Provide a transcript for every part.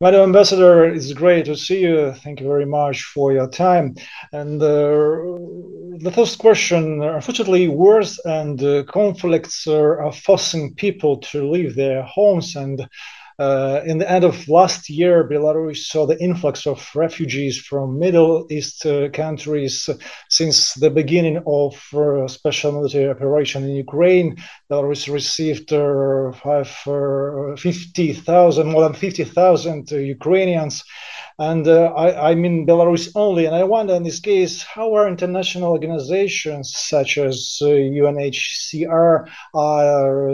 Madam Ambassador, it's great to see you. Thank you very much for your time. And the first question, unfortunately, wars and conflicts are forcing people to leave their homes. And in the end of last year, Belarus saw the influx of refugees from Middle East countries. Since the beginning of special military operation in Ukraine, Belarus received more than 50,000 Ukrainians. And I mean Belarus only. And I wonder, in this case, how are international organizations such as UNHCR are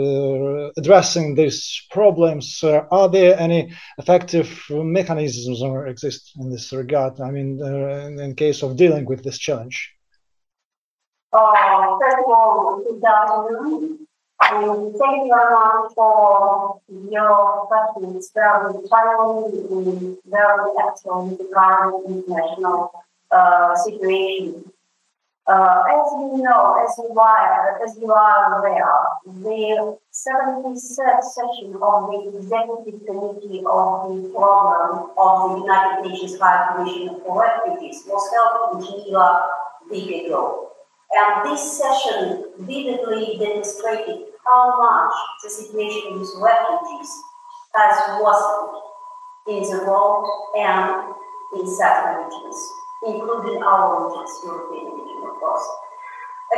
addressing these problems? Are there any effective mechanisms or exist in this regard? I mean, in case of dealing with this challenge. First of all, good afternoon. And thank you very much for your questions. Very timely, very excellent in the current international situation. As you know, as you are aware, the 73rd session of the Executive Committee of the Program of the United Nations High Commission for Refugees was held in Geneva a week ago. And this session vividly demonstrated how much the situation with refugees has worsened in the world and in certain regions, including our regions, European region, of course.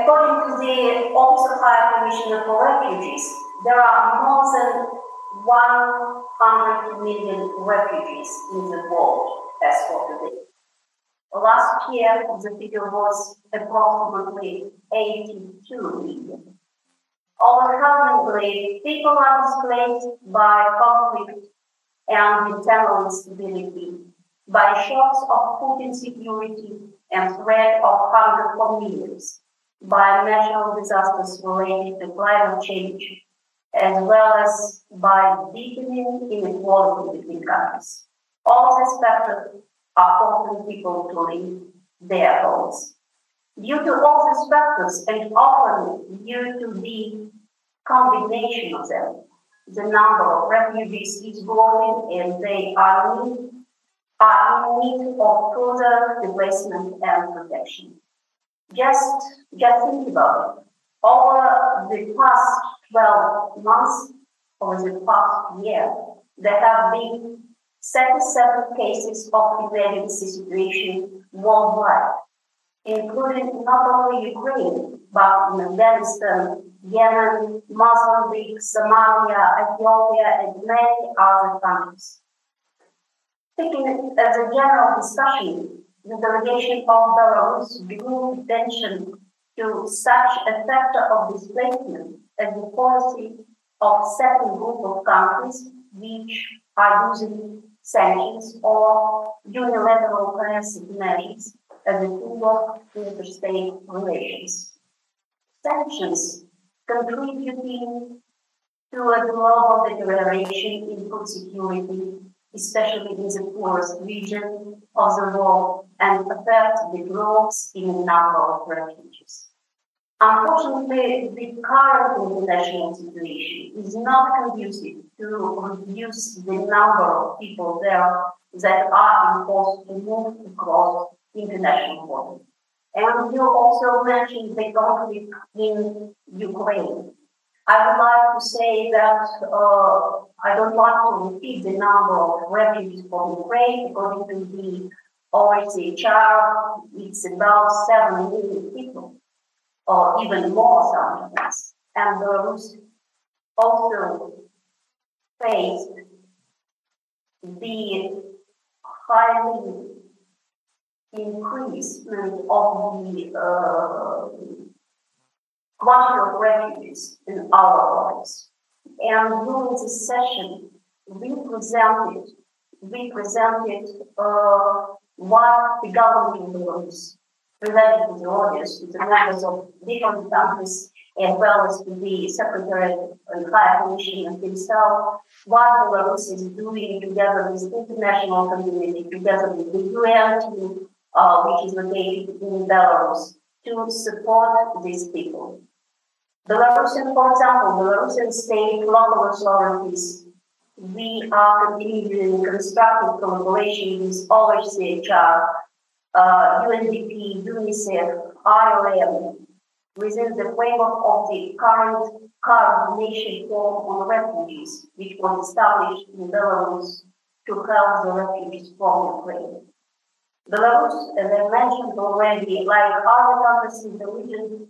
According to the Office of High Commissioner for Refugees, there are more than 100 million refugees in the world as for today. Last year, the figure was approximately 82 million. Overwhelmingly, people are displaced by conflict and internal instability, by shocks of food insecurity and threat of hunger for millions, by natural disasters related to climate change, as well as by deepening inequality between countries. All these factors are forcing people to leave their homes. Due to all these factors, and often due to the combination of them, the number of refugees is growing and they are in need of further displacement and protection. Just think about it. Over the past 12 months, over the past year, there have been 37 cases of emergency situation worldwide, including not only Ukraine, but in Afghanistan, Yemen, Mozambique, Somalia, Ethiopia, and many other countries. Taking as a general discussion, the delegation of Belarus drew attention to such a factor of displacement as the policy of certain group of countries which are using sanctions or unilateral coercive measures as a tool of interstate relations. Sanctions contributing to a global deterioration in food security, especially in the poorest region of the world, and affect the growth in the number of refugees. Unfortunately, the current international situation is not conducive to reduce the number of people there that are enforced to move across international borders. And you also mentioned the conflict in Ukraine. I would like to say that I don't want to repeat the number of refugees from Ukraine. According to the UNHCR, it's about 7 million people, or even more sometimes. And Belarus also faced the highly increasement of the quantity of refugees in our borders. And during this session, we presented what the government of Belarus presented to the audience, to the members of different countries, as well as to the Secretary and High Commissioner himself, what Belarus is doing together with the international community, together with the UN team, which is located in Belarus, to support these people. Belarusian, for example, Belarusian state local authorities we are continuing constructive collaboration with OHCHR, UNDP, UNICEF, IOM, within the framework of the current coordination forum on refugees, which was established in Belarus to help the refugees from Ukraine. Belarus, as I mentioned already, like other countries in the region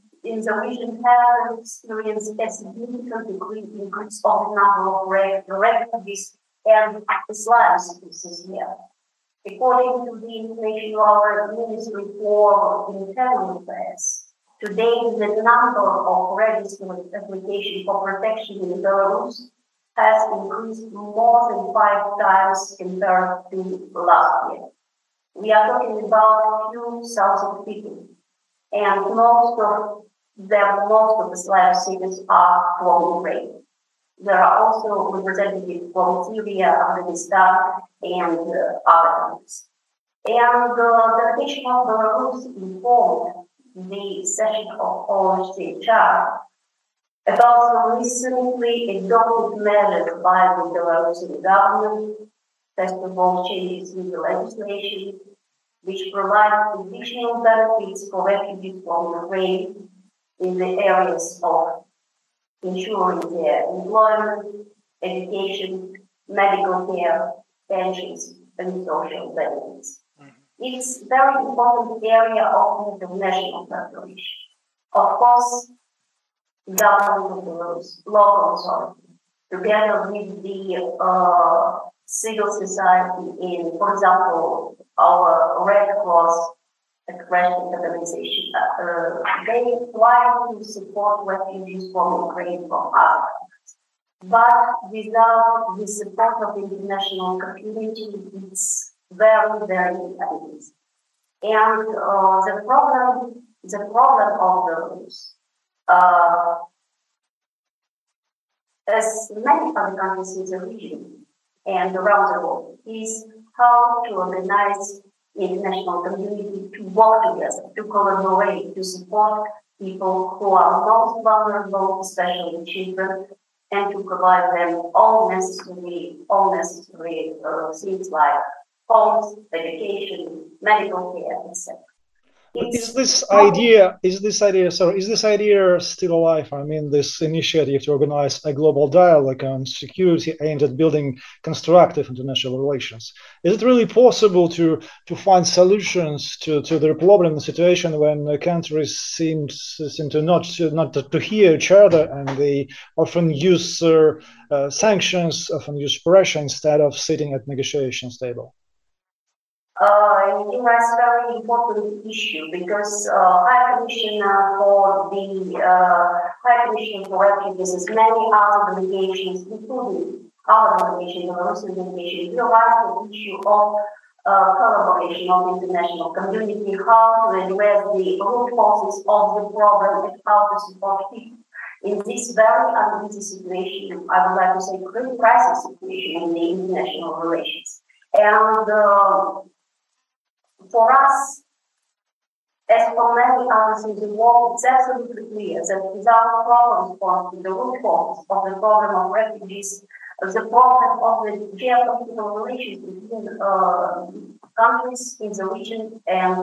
have experienced a significant increase of the number of refugees and asylum seekers this year. According to the information of our Ministry for Internal Affairs, today the number of registered applications for protection in Belarus has increased more than 5 times compared to last year. We are talking about a few thousand people, and most of the asylum seekers are from Ukraine. There are also representatives from Syria, Afghanistan, and other countries. And the delegation of Belarus informed the session of OHCHR about the recently adopted measures by the Belarusian government, first of all, changes in the legislation, which provide additional benefits for refugees from Ukraine in the areas of ensuring their employment, education, medical care, pensions, and social benefits. It's a very important area of international cooperation. Of course, government of Belarus, local authority, together with the civil society in, for example, our Red Cross expression organization, they try to support refugees from Ukraine from other countries. But without the support of the international community, it's very, very uneasy. And the problem of Belarus, as many other countries in the region and around the world, is how to organize the international community to work together, to collaborate, to support people who are most vulnerable, especially children, and to provide them all necessary things like homes, education, medical care, etc. Is this idea still alive? I mean, this initiative to organize a global dialogue on security aimed at building constructive international relations. Is it really possible to find solutions to the problem, the situation when countries seem to not to hear each other, and they often use sanctions, often use pressure instead of sitting at negotiations table? You raise a very important issue because High Commissioner for Refugees and many other delegations, including our delegation, the Russian delegation, we raised the issue of collaboration of the international community, how to address the root causes of the problem and how to support people. In this very uneasy situation, I would like to say great crisis situation in the international relations. And for us, as for many others in the world, it's absolutely clear that without problems for the root cause of the problem of refugees, the problem of the geopolitical relations between countries in the region and,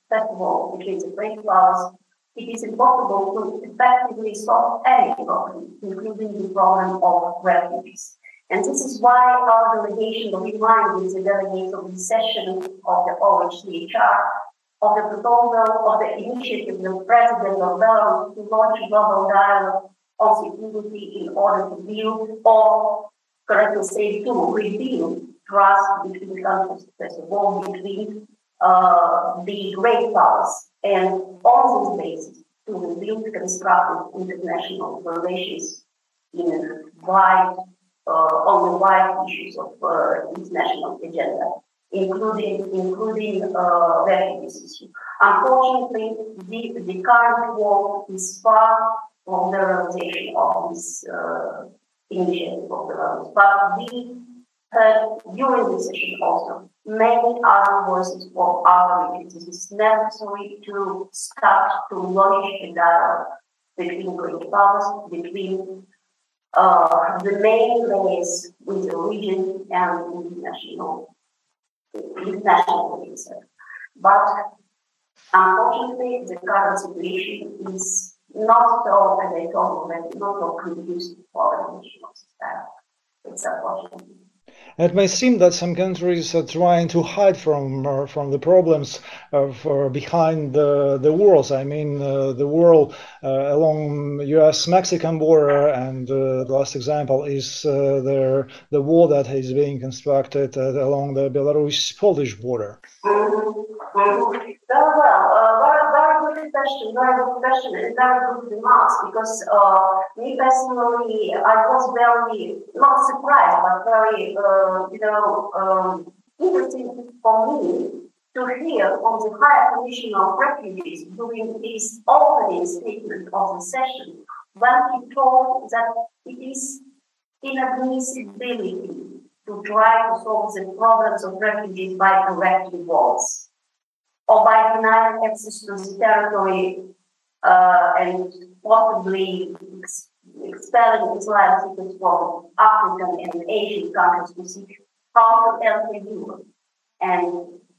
first of all, between the great powers, it is impossible to effectively solve any problem, including the problem of refugees. And this is why our delegation reminded the delegates of the session of the OHCHR of the proposal of the initiative of the President of Belarus to launch a global dialogue on security in order to build, or correctly say, to rebuild trust between countries, first of all, between the great powers, and on this basis to rebuild constructive international relations in on the wide issues of international agenda, including refugees issue. Unfortunately, the current war is far from the realization of this initiative of Belarus. But we heard during the session also many other voices from other regions. It is necessary to start to launch a dialogue between great powers, between the main place with the region and international research. But unfortunately, the current situation is not so, as I told already, not so conducive for the national society. It's unfortunate. It may seem that some countries are trying to hide from the problems of behind the walls. I mean, the wall along U.S.-Mexican border, and the last example is the wall that is being constructed along the Belarus-Polish border. Very good question, and very good remarks, because me personally, I was very, not surprised, but very, interesting for me to hear from the High Commission of Refugees during his opening statement of the session, when he told that it is inadmissibility to try to solve the problems of refugees by erecting walls, or by denying access to the territory and possibly expelling Islam seekers from African and Asian countries to see how to enter Europe. And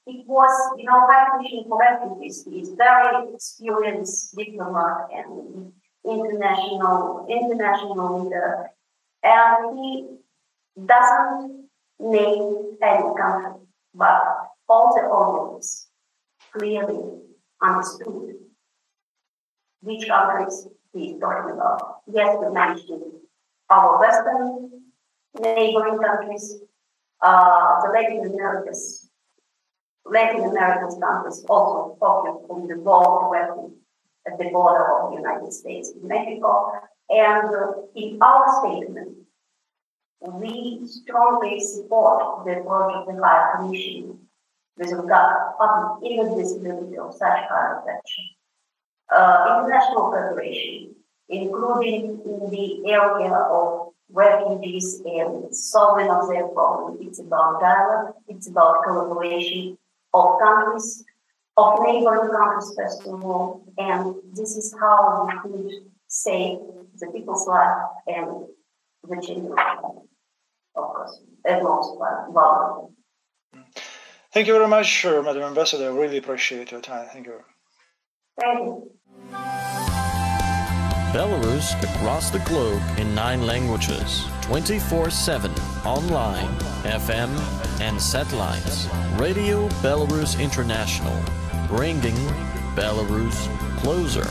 it was, High Commission for Refugees is very experienced diplomat and international leader, and he doesn't name any country, but all the audience clearly understood which countries he is talking about. Yes, we mentioned our Western neighboring countries, the Latin American countries also focused on the border at the border of the United States and Mexico. And in our statement, we strongly support the approach of the High Commission with regard to the inadmissibility of such kind of action. International cooperation, including in the area of refugees and solving of their problems, it's about dialogue, it's about collaboration of countries, of neighboring countries first of all, and this is how we could save the people's life and the children, of course, as most vulnerable. Thank you very much, Madam Ambassador. I really appreciate your time. Thank you. Thank you. Belarus across the globe in 9 languages, 24/7, online, FM and satellites. Radio Belarus International, bringing Belarus closer.